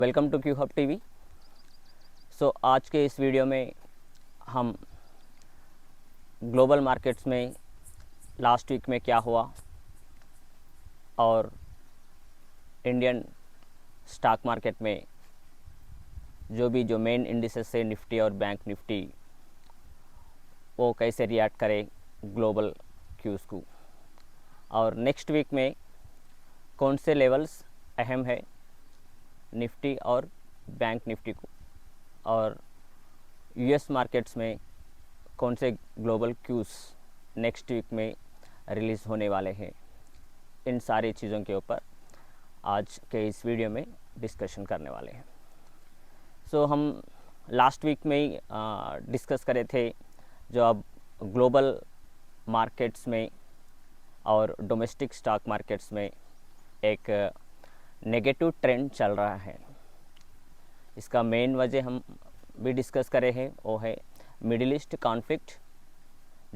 Welcome to Q Hub TV. आज के इस वीडियो में हम ग्लोबल मार्केट्स में लास्ट वीक में क्या हुआ और इंडियन स्टॉक मार्केट में जो मेन इंडिसेस है निफ्टी और बैंक निफ्टी वो कैसे रिएक्ट करे ग्लोबल क्यूज़ को, और नेक्स्ट वीक में कौन से लेवल्स अहम है निफ्टी और बैंक निफ्टी को, और यूएस मार्केट्स में कौन से ग्लोबल क्यूज़ नेक्स्ट वीक में रिलीज़ होने वाले हैं। इन सारी चीज़ों के ऊपर आज के इस वीडियो में डिस्कशन करने वाले हैं। हम लास्ट वीक में ही डिस्कस करे थे जो अब ग्लोबल मार्केट्स में और डोमेस्टिक स्टॉक मार्केट्स में एक नेगेटिव ट्रेंड चल रहा है। इसका मेन वजह हम भी डिस्कस करे हैं, वो है मिडिल ईस्ट कॉन्फ्लिक्ट,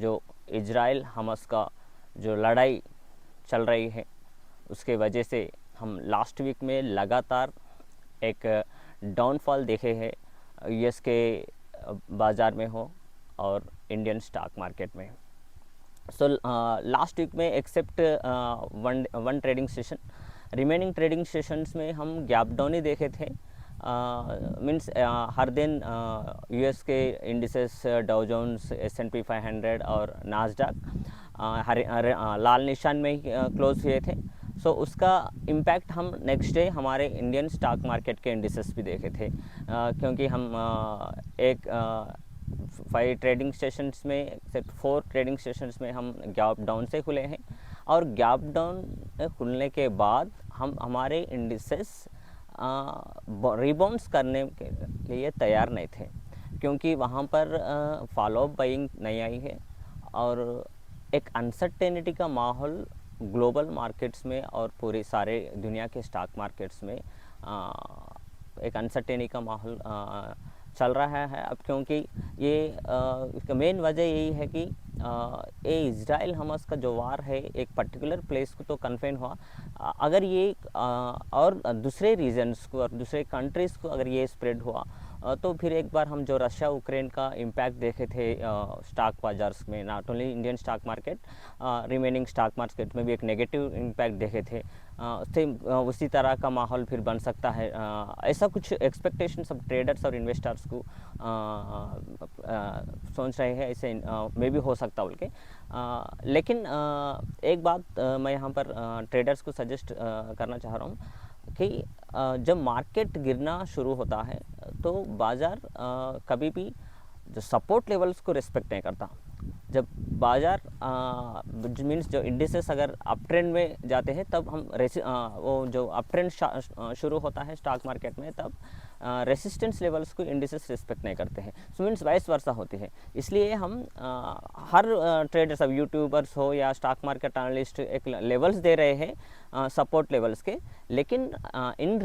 जो इजराइल हमास का जो लड़ाई चल रही है उसके वजह से हम लास्ट वीक में लगातार एक डाउनफॉल देखे हैं यूएस के बाज़ार में हो और इंडियन स्टॉक मार्केट में। लास्ट वीक में except one trading session, remaining trading sessions में हम गैप डाउन ही देखे थे। मीन्स हर दिन यूएस के इंडिसेस डाउ जोन्स, S&P 500 और नास्डैक लाल निशान में ही क्लोज हुए थे। उसका इम्पैक्ट हम नेक्स्ट डे हमारे इंडियन स्टॉक मार्केट के इंडिसेस भी देखे थे, क्योंकि हम एक 5 ट्रेडिंग सेशंस में सिर्फ 4 ट्रेडिंग सेशंस में हम गैप डाउन से खुले हैं, और गैप डाउन खुलने के बाद हम हमारे इंडिसेस रिबाउंड्स करने के लिए तैयार नहीं थे, क्योंकि वहाँ पर फॉलोअप बाइंग नहीं आई है और एक अनसर्टेनिटी का माहौल ग्लोबल मार्केट्स में और पूरे सारे दुनिया के स्टॉक मार्केट्स में एक अनसर्टेनिटी का माहौल चल रहा है अब, क्योंकि ये इसका मेन वजह यही है कि ये इजराइल हमास का जो वार है एक पर्टिकुलर प्लेस को तो कन्फाइन हुआ, अगर ये और दूसरे रीजन्स को और दूसरे कंट्रीज़ को अगर ये स्प्रेड हुआ तो फिर एक बार हम जो रशिया यूक्रेन का इम्पैक्ट देखे थे स्टॉक बाजार्स में, not only Indian stock market, remaining stock market में भी एक नेगेटिव इम्पैक्ट देखे थे, उसी तरह का माहौल फिर बन सकता है। ऐसा कुछ एक्सपेक्टेशन सब ट्रेडर्स और इन्वेस्टर्स को सोच रहे हैं, ऐसे मे भी हो सकता बोल के। लेकिन एक बात मैं यहाँ पर ट्रेडर्स को सजेस्ट करना चाह रहा हूँ कि जब मार्केट गिरना शुरू होता है तो बाज़ार कभी भी जो सपोर्ट लेवल्स को रिस्पेक्ट नहीं करता। जब बाज़ार मीन्स जो इंडिसेस अगर अप ट्रेंड में जाते हैं तब हम वो जो अप ट्रेंड शुरू होता है स्टॉक मार्केट में, तब रेसिस्टेंस लेवल्स को इंडिसेस रिस्पेक्ट नहीं करते हैं। मीन्स वाइस वर्सा होती है। इसलिए हम हर ट्रेडर्स, अब यूट्यूबर्स हो या स्टॉक मार्केट एनालिस्ट, एक लेवल्स दे रहे हैं सपोर्ट लेवल्स के, लेकिन इन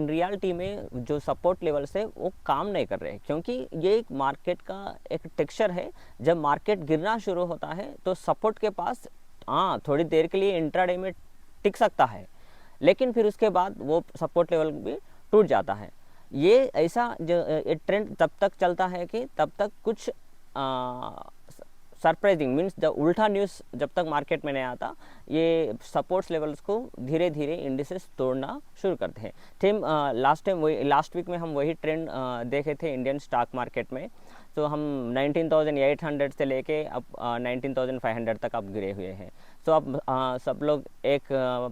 रियलिटी में जो सपोर्ट लेवल्स है वो काम नहीं कर रहे हैं, क्योंकि ये एक मार्केट का एक टेक्सचर है। जब मार्केट गिरना शुरू होता है तो सपोर्ट के पास थोड़ी देर के लिए इंट्राडे में टिक सकता है, लेकिन फिर उसके बाद वो सपोर्ट लेवल भी टूट जाता है। ये ऐसा जो ट्रेंड तब तक चलता है कि तब तक कुछ सरप्राइजिंग, मीन्स जब उल्टा न्यूज़ जब तक मार्केट में नहीं आता, ये सपोर्ट्स लेवल्स को धीरे धीरे इंडिसेस तोड़ना शुरू करते हैं। लास्ट वीक में हम वही ट्रेंड देखे थे इंडियन स्टॉक मार्केट में। हम 19,800 से लेके अब 19,500 तक अब गिरे हुए हैं। अब सब लोग एक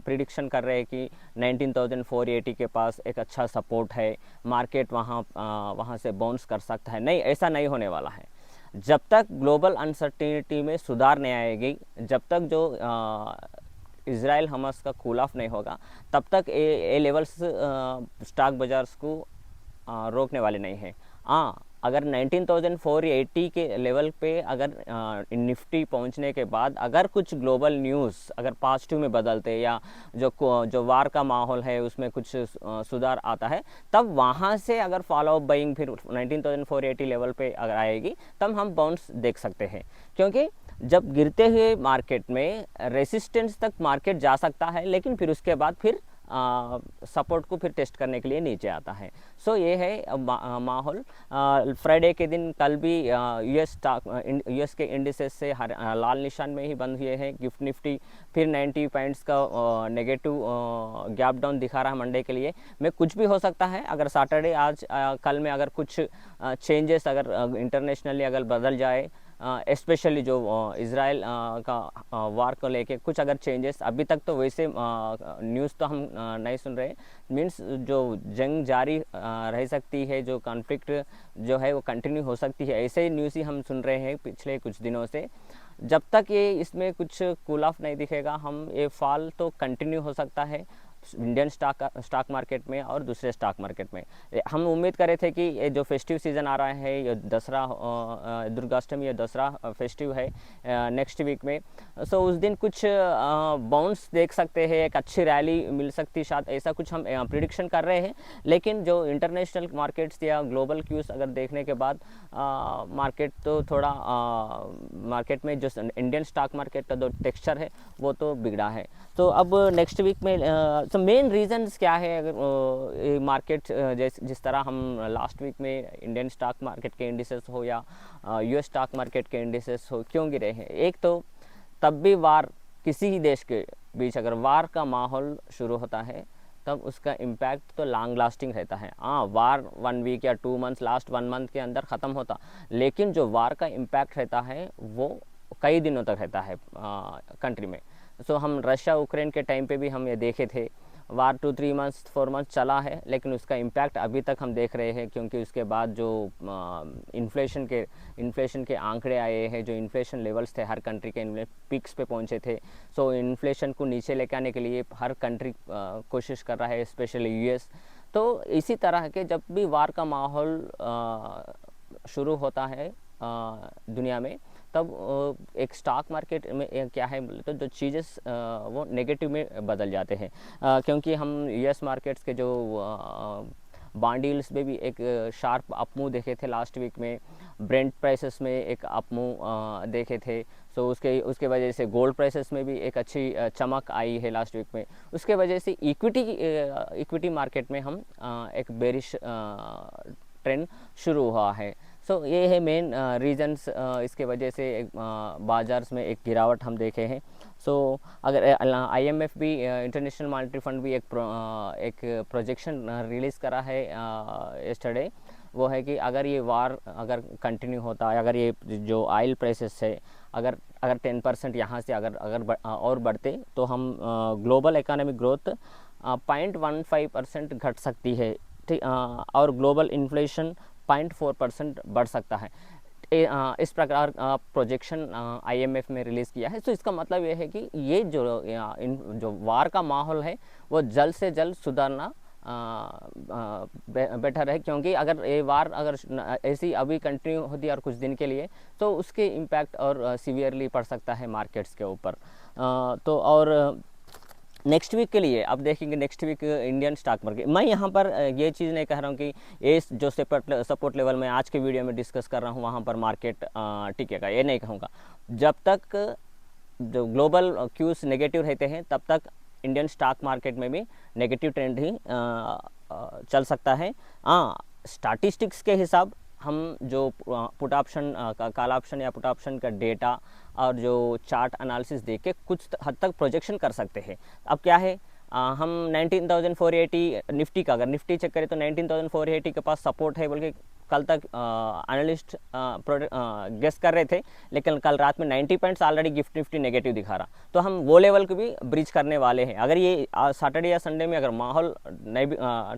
प्रिडिक्शन कर रहे हैं कि 19,480 के पास एक अच्छा सपोर्ट है, मार्केट वहाँ से बाउंस कर सकता है। नहीं, ऐसा नहीं होने वाला है। जब तक ग्लोबल अनसर्टेनिटी में सुधार नहीं आएगी, जब तक जो इजराइल हमास का कूल ऑफ नहीं होगा, तब तक ये लेवल्स स्टॉक बाजार्स को रोकने वाले नहीं है। अगर 19,480 के लेवल पे अगर निफ्टी पहुंचने के बाद अगर कुछ ग्लोबल न्यूज़ अगर पॉजिटिव में बदलते या जो वार का माहौल है उसमें कुछ सुधार आता है, तब वहाँ से अगर फॉलोअप बाइंग फिर 19,480 लेवल पे अगर आएगी तब हम बाउंस देख सकते हैं। क्योंकि जब गिरते हुए मार्केट में रेसिस्टेंस तक मार्केट जा सकता है, लेकिन फिर उसके बाद फिर सपोर्ट को फिर टेस्ट करने के लिए नीचे आता है। सो ये है माहौल। फ्राइडे के दिन कल भी यूएस के इंडिसेस से लाल निशान में ही बंद हुए हैं। गिफ्ट निफ्टी फिर 90 पॉइंट्स का नेगेटिव गैप डाउन दिखा रहा है मंडे के लिए। में कुछ भी हो सकता है, अगर सैटरडे आज कल में अगर कुछ चेंजेस अगर इंटरनेशनली अगर बदल जाए, स्पेशली जो इज़राइल का वार को लेके कुछ अगर चेंजेस, अभी तक तो वैसे न्यूज़ तो हम नहीं सुन रहे, मीन्स जो जंग जारी रह सकती है, जो कॉन्फ्लिक्ट जो है वो कंटिन्यू हो सकती है, ऐसे ही न्यूज़ ही हम सुन रहे हैं पिछले कुछ दिनों से। जब तक ये इसमें कुछ कूल ऑफ नहीं दिखेगा, हम ये फॉल तो कंटिन्यू हो सकता है इंडियन स्टॉक मार्केट में और दूसरे स्टॉक मार्केट में। हम उम्मीद कर रहे थे कि ये जो फेस्टिव सीज़न आ रहा है, ये दसरा दुर्गाष्टमी या दसरा फेस्टिव है नेक्स्ट वीक में, सो उस दिन कुछ बाउंस देख सकते हैं, एक अच्छी रैली मिल सकती शायद, ऐसा कुछ हम प्रिडिक्शन कर रहे हैं। लेकिन जो इंटरनेशनल मार्केट्स या ग्लोबल क्यूज़ अगर देखने के बाद मार्केट तो थोड़ा मार्केट में जो इंडियन स्टॉक मार्केट का जो टेक्सचर है वो तो बिगड़ा है। तो अब नेक्स्ट वीक में तो मेन रीजंस क्या है, अगर मार्केट जिस तरह हम लास्ट वीक में इंडियन स्टॉक मार्केट के इंडिसेस हो या यूएस स्टॉक मार्केट के इंडिसेस हो क्यों गिरे हैं। एक तो तब भी वार, किसी ही देश के बीच अगर वार का माहौल शुरू होता है तब उसका इम्पैक्ट तो लॉन्ग लास्टिंग रहता है। हाँ, वार 1 वीक या 2 मंथ्स, लास्ट 1 मंथ के अंदर ख़त्म होता, लेकिन जो वार का इम्पैक्ट रहता है वो कई दिनों तक रहता है कंट्री में। सो हम रशिया यूक्रेन के टाइम पे भी हम ये देखे थे, वार 2-3 मंथ्स 4 मंथ्स चला है, लेकिन उसका इम्पैक्ट अभी तक हम देख रहे हैं, क्योंकि उसके बाद जो इन्फ्लेशन के आंकड़े आए हैं, जो इन्फ्लेशन लेवल्स थे हर कंट्री के पीक्स पे पहुंचे थे। सो इन्फ्लेशन को नीचे लेके आने के लिए हर कंट्री कोशिश कर रहा है, स्पेशली यूएस। तो इसी तरह के जब भी वार का माहौल शुरू होता है दुनिया में, तब एक स्टॉक मार्केट में क्या है बोले तो जो चीज़ें वो नेगेटिव में बदल जाते हैं, क्योंकि हम यूएस मार्केट्स के जो बॉन्ड यील्ड्स में भी एक शार्प अपमूव देखे थे लास्ट वीक में, ब्रेंट प्राइसेस में एक अपमूव देखे थे। सो उसके वजह से गोल्ड प्राइसेस में भी एक अच्छी चमक आई है लास्ट वीक में। उसके वजह से इक्विटी मार्केट में हम एक बेरिश ट्रेंड शुरू हुआ है। सो ये है मेन रीजंस, इसके वजह से बाजार में एक गिरावट हम देखे हैं। सो अगर आईएमएफ भी, इंटरनेशनल मॉनेटरी फंड भी एक प्रोजेक्शन रिलीज़ करा है यस्टरडे, वो है कि अगर ये वार अगर कंटिन्यू होता है, अगर ये जो ऑयल प्राइसेस है अगर 10% यहाँ से अगर और बढ़ते, तो हम ग्लोबल इकोनॉमिक ग्रोथ 0.15% घट सकती है, ठीक, और ग्लोबल इन्फ्लेशन 0.4% बढ़ सकता है। इस प्रकार प्रोजेक्शन आईएमएफ में रिलीज़ किया है। तो इसका मतलब ये है कि ये जो वार का माहौल है वो जल्द से जल्द सुधारना बेटर है, क्योंकि अगर ये वार अगर ऐसी अभी कंटिन्यू होती है और कुछ दिन के लिए, तो उसके इम्पैक्ट और सीवियरली पड़ सकता है मार्केट्स के ऊपर। तो और नेक्स्ट वीक के लिए अब देखेंगे, next week Indian stock market, मैं यहाँ पर ये चीज़ नहीं कह रहा हूँ कि ये जो सपोर्ट लेवल मैं आज के वीडियो में डिस्कस कर रहा हूँ वहाँ पर मार्केट टिकेगा, ये नहीं कहूँगा। जब तक जो ग्लोबल क्यूज नेगेटिव रहते हैं तब तक इंडियन स्टॉक मार्केट में भी नेगेटिव ट्रेंड ही चल सकता है। स्टैटिस्टिक्स के हिसाब हम जो पुट ऑप्शन कॉल ऑप्शन या पुट ऑप्शन का डेटा और जो चार्ट एनालिसिस देख के कुछ हद तक प्रोजेक्शन कर सकते हैं। अब क्या है, हम 19,480 निफ्टी का, अगर निफ्टी चेक करें तो 19,480 के पास सपोर्ट है बोल के कल तक एनालिस्ट गेस कर रहे थे, लेकिन कल रात में 90 points already gift Nifty negative दिखा रहा, तो हम वो लेवल को भी ब्रीच करने वाले हैं। अगर ये सैटरडे या संडे में अगर माहौल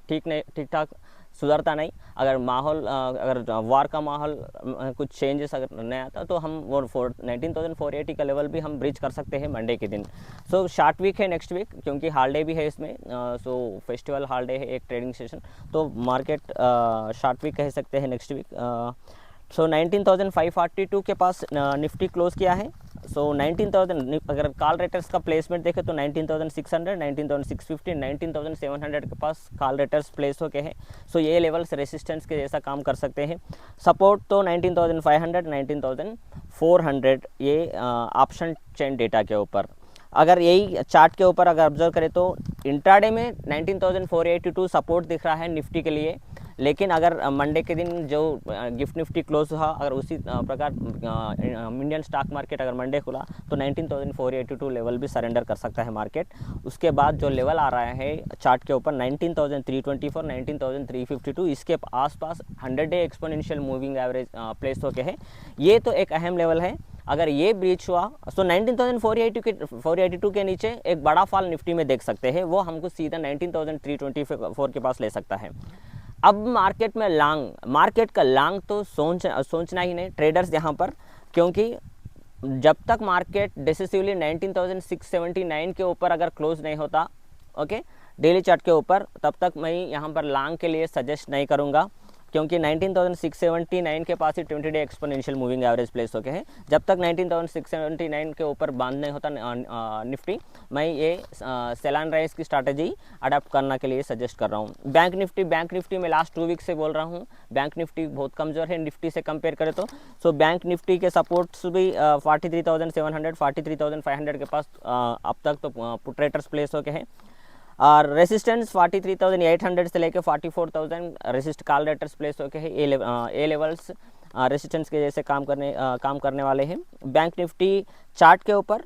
ठीक ठाक सुधरता नहीं, अगर माहौल अगर वार का माहौल कुछ चेंजेस अगर नहीं आता, तो हम वो 19,480 का लेवल भी हम ब्रीच कर सकते हैं मंडे के दिन। सो शॉर्ट वीक है नेक्स्ट वीक, क्योंकि हॉलीडे भी है इसमें, सो फेस्टिवल हॉलीडे है, एक ट्रेडिंग सेशन, तो मार्केट शॉर्ट वीक कह सकते हैं नेक्स्ट वीक। सो 19,542 के पास निफ्टी क्लोज किया है। सो 19,000 अगर कॉल रेटर्स का प्लेसमेंट देखें तो 19,600, 19,650, 19,700 के पास कॉल रेटर्स प्लेस होके हैं। सो ये लेवल्स रेसिस्टेंस के जैसा काम कर सकते हैं। सपोर्ट तो 19,500, 19,400 ये ऑप्शन चेन डेटा के ऊपर। अगर यही चार्ट के ऊपर अगर ऑब्जर्व करें तो इंट्राडे में 19,482 सपोर्ट दिख रहा है निफ्टी के लिए, लेकिन अगर मंडे के दिन जो गिफ्ट निफ्टी क्लोज हुआ, अगर उसी प्रकार इंडियन स्टॉक मार्केट अगर मंडे खुला तो 19,482 लेवल भी सरेंडर कर सकता है मार्केट। उसके बाद जो लेवल आ रहा है चार्ट के ऊपर 19,324, 19,352, इसके आसपास 100 day exponential moving average place होके है। ये तो एक अहम लेवल है। अगर ये ब्रीच हुआ तो 19,482 के नीचे एक बड़ा फॉल निफ्टी में देख सकते हैं, वो हमको सीधा 19,324 के पास ले सकता है। अब मार्केट में मार्केट का लॉन्ग तो सोचना ही नहीं ट्रेडर्स यहाँ पर, क्योंकि जब तक मार्केट डिसिसिवली 19,679 के ऊपर अगर क्लोज नहीं होता, ओके, डेली चार्ट के ऊपर, तब तक मैं यहाँ पर लॉन्ग के लिए सजेस्ट नहीं करूँगा, क्योंकि 19,679 के पास ही 20 day exponential moving average place होके है। जब तक 19,679 के ऊपर बांध नहीं होता निफ्टी, मैं ये सेल एंड राइज की स्ट्रैटेजी अडॉप्ट करने के लिए सजेस्ट कर रहा हूँ। बैंक निफ्टी में लास्ट 2 वीक से बोल रहा हूँ, बैंक निफ्टी बहुत कमज़ोर है निफ्टी से कंपेयर करें तो। सो बैंक निफ्टी के सपोर्ट्स भी 43,700, 43,500 के पास अब तक तो पुट रेटर्स प्लेस होके हैं, और रेसिस्टेंस 43,800 से लेकर 44,000 रेसिस्ट कॉल रेटर्स प्लेस होके है। ए लेवल्स रेसिस्टेंस के जैसे काम करने वाले हैं। बैंक निफ्टी चार्ट के ऊपर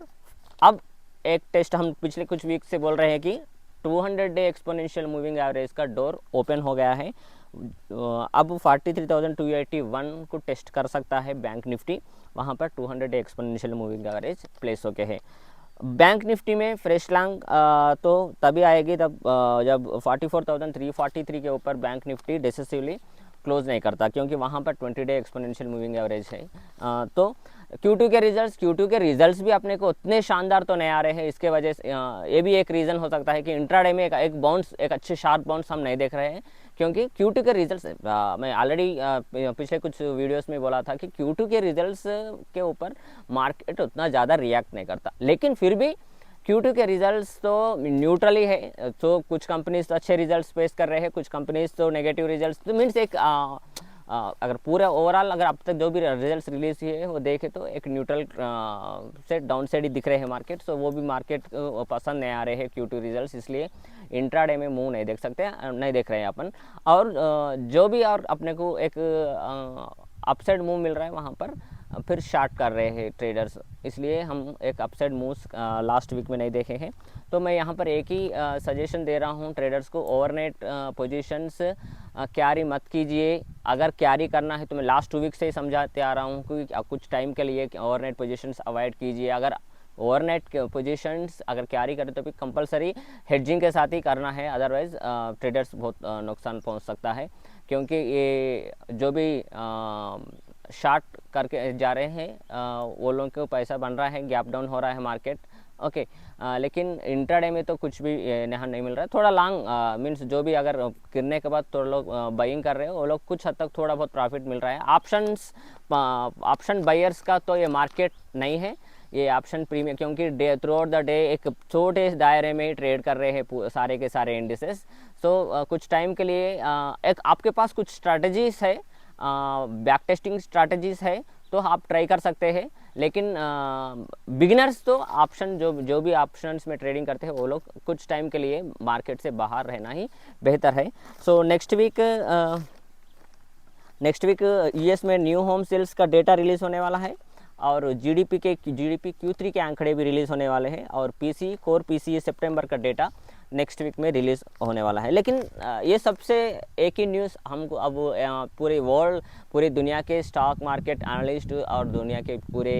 अब एक टेस्ट हम पिछले कुछ वीक से बोल रहे हैं कि 200 डे एक्सपोनेंशियल मूविंग एवरेज का डोर ओपन हो गया है। अब 43,281 को टेस्ट कर सकता है बैंक निफ्टी, वहाँ पर 200 day exponential moving average place होके है। बैंक निफ्टी में फ्रेश लॉन्ग तो तभी आएगी जब 44,343 के ऊपर बैंक निफ्टी डिसिसिवली क्लोज नहीं करता, क्योंकि वहाँ पर 20 डे एक्सपोनेंशियल मूविंग एवरेज है। तो Q2 के रिजल्ट्स भी अपने को उतने शानदार तो नहीं आ रहे हैं। इसके वजह से ये भी एक रीज़न हो सकता है कि इंट्राडे में एक अच्छे शार्प बाउंस हम नहीं देख रहे हैं, क्योंकि Q2 के रिजल्ट्स मैं ऑलरेडी पिछले कुछ वीडियोस में बोला था कि Q2 के रिजल्ट्स के ऊपर मार्केट उतना ज़्यादा रिएक्ट नहीं करता, लेकिन फिर भी Q2 के रिजल्ट्स तो न्यूट्रल ही है। तो कुछ कंपनीज तो अच्छे रिजल्ट्स पेश कर रहे हैं, कुछ कंपनीज तो नेगेटिव रिजल्ट्स, तो मीन्स एक अगर पूरा ओवरऑल अगर अब तक जो भी रिजल्ट्स रिलीज हुए हैं वो देखें तो एक न्यूट्रल से डाउन साइड ही दिख रहे हैं मार्केट। सो वो भी मार्केट पसंद नहीं आ रहे हैं Q2 रिजल्ट्स, इसलिए इंट्राडे में मुंह नहीं देख रहे हैं अपन। और जो भी और अपने को एक अपसाइड मूव मिल रहा है वहाँ पर फिर शार्ट कर रहे हैं ट्रेडर्स, इसलिए हम एक अपसाइड मूव्स लास्ट वीक में नहीं देखे हैं। तो मैं यहाँ पर एक ही सजेशन दे रहा हूँ ट्रेडर्स को, ओवरनाइट पोजीशंस कैरी मत कीजिए। अगर कैरी करना है तो मैं लास्ट 2 वीक से ही समझाते आ रहा हूँ कि कुछ टाइम के लिए ओवरनाइट पोजीशंस अवॉइड कीजिए। अगर ओवरनाइट पोजीशंस अगर कैरी करें तो भी कंपलसरी हेडजिंग के साथ ही करना है, अदरवाइज ट्रेडर्स बहुत नुकसान पहुँच सकता है, क्योंकि ये जो भी शार्ट करके जा रहे हैं वो लोगों को पैसा बन रहा है, गैप डाउन हो रहा है मार्केट, ओके। लेकिन इंट्राडे में तो कुछ भी यहाँ नहीं मिल रहा है। थोड़ा लॉन्ग मीन्स जो भी अगर गिरने के बाद थोड़ा लोग बाइंग कर रहे हो वो लोग कुछ हद तक थोड़ा बहुत प्रॉफिट मिल रहा है। ऑप्शन बायर्स का तो ये मार्केट नहीं है, ये ऑप्शन प्रीमियम, क्योंकि थ्रू आउट द डे एक छोटे दायरे में ट्रेड कर रहे हैं सारे के सारे इंडिसेस। सो कुछ टाइम के लिए एक आपके पास कुछ स्ट्रैटेजीज है, बैक टेस्टिंग स्ट्रैटेजीज है तो आप ट्राई कर सकते हैं, लेकिन बिगिनर्स तो ऑप्शन जो भी ऑप्शंस में ट्रेडिंग करते हैं वो लोग कुछ टाइम के लिए मार्केट से बाहर रहना ही बेहतर है। सो नेक्स्ट वीक यूएस में न्यू होम सेल्स का डेटा रिलीज़ होने वाला है, और जीडीपी Q3 के आंकड़े भी रिलीज़ होने वाले हैं, और कोर पीसी सितंबर का डेटा नेक्स्ट वीक में रिलीज़ होने वाला है। लेकिन ये सबसे एक ही न्यूज़ हमको अब पूरी दुनिया के स्टॉक मार्केट एनालिस्ट और दुनिया के पूरे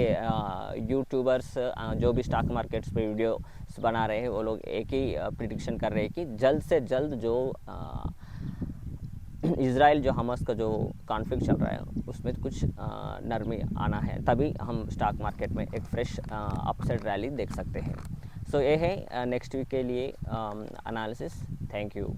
यूट्यूबर्स जो भी स्टॉक मार्केट्स पे वीडियो बना रहे हैं वो लोग एक ही प्रिडिक्शन कर रहे हैं कि जल्द से जल्द जो इज़राइल जो हमास का जो कॉन्फ्लिक्ट चल रहा है उसमें कुछ नरमी आना है, तभी हम स्टॉक मार्केट में एक फ्रेश अपसाइड रैली देख सकते हैं। सो ये है नेक्स्ट वीक के लिए एनालिसिस। Thank you.